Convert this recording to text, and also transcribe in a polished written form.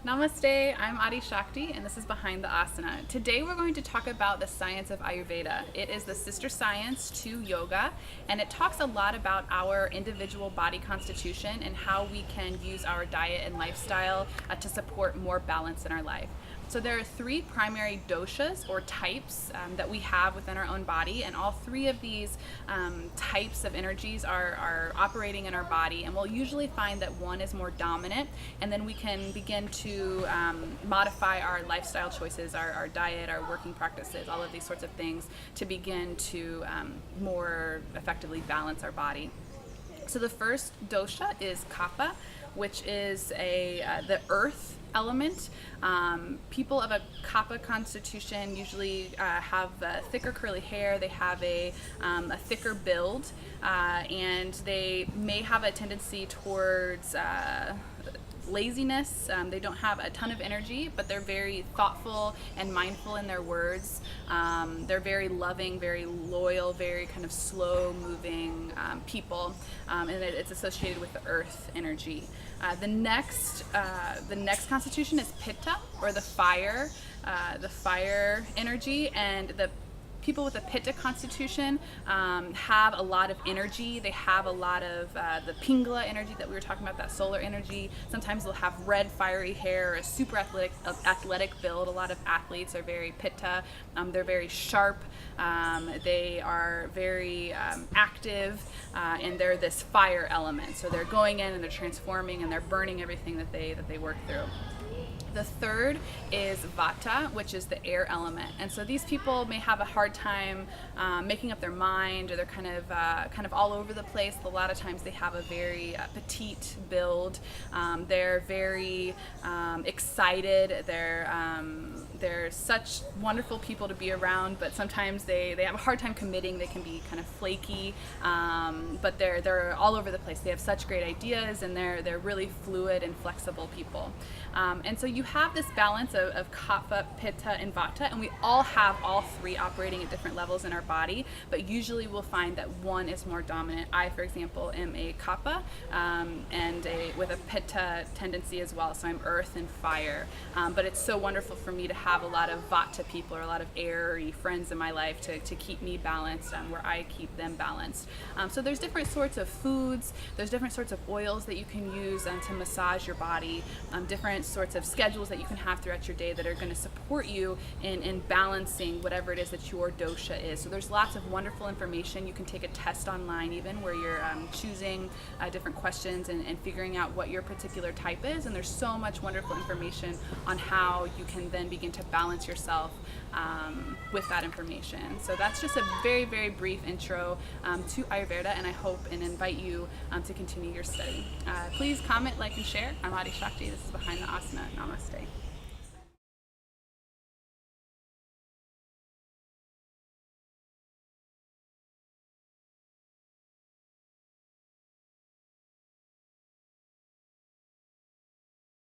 Namaste, I'm Adi Shakti and this is Behind the Asana. Today we're going to talk about the science of Ayurveda. It is the sister science to yoga, and it talks a lot about our individual body constitution and how we can use our diet and lifestyle to support more balance in our life. So there are three primary doshas or types that we have within our own body, and all three of these types of energies are operating in our body, and we'll usually find that one is more dominant, and then we can begin to modify our lifestyle choices, our diet, our working practices, all of these sorts of things to begin to more effectively balance our body. So the first dosha is kapha, which is the earth element. People of a kapha constitution usually have thicker curly hair, they have a thicker build, and they may have a tendency towards laziness. They don't have a ton of energy, but they're very thoughtful and mindful in their words. They're very loving, very loyal, very kind of slow moving people, and it's associated with the earth energy. The next constitution is pitta, or the fire energy, and the people with a pitta constitution have a lot of energy. They have a lot of the pingala energy that we were talking about, that solar energy. Sometimes they'll have red fiery hair, a super athletic build. A lot of athletes are very pitta. They're very sharp. They are very active, and they're this fire element. So they're going in and they're transforming and they're burning everything that they work through. The third is vata, which is the air element, and so these people may have a hard time making up their mind, or they're kind of all over the place. A lot of times they have a very petite build. They're very excited. They're such wonderful people to be around, but sometimes they have a hard time committing. They can be kind of flaky, but they're all over the place. They have such great ideas, and they're really fluid and flexible people. And so you have this balance of kapha, pitta, and vata, and we all have all three operating at different levels in our body, but usually we'll find that one is more dominant. I, for example, am a kapha, and with a pitta tendency as well, so I'm earth and fire. But it's so wonderful for me to have a lot of vata people, or a lot of airy friends in my life to keep me balanced, where I keep them balanced. So there's different sorts of foods, there's different sorts of oils that you can use to massage your body, different sorts of schedules that you can have throughout your day that are going to support you in balancing whatever it is that your dosha is. So there's lots of wonderful information. You can take a test online even, where you're choosing different questions and figuring out what your particular type is, and there's so much wonderful information on how you can then begin to balance yourself with that information. So that's just a very, very brief intro to Ayurveda, and I hope and invite you to continue your study. Please comment, like, and share. I'm Adi Shakti. This is Behind the Asana. Namaste.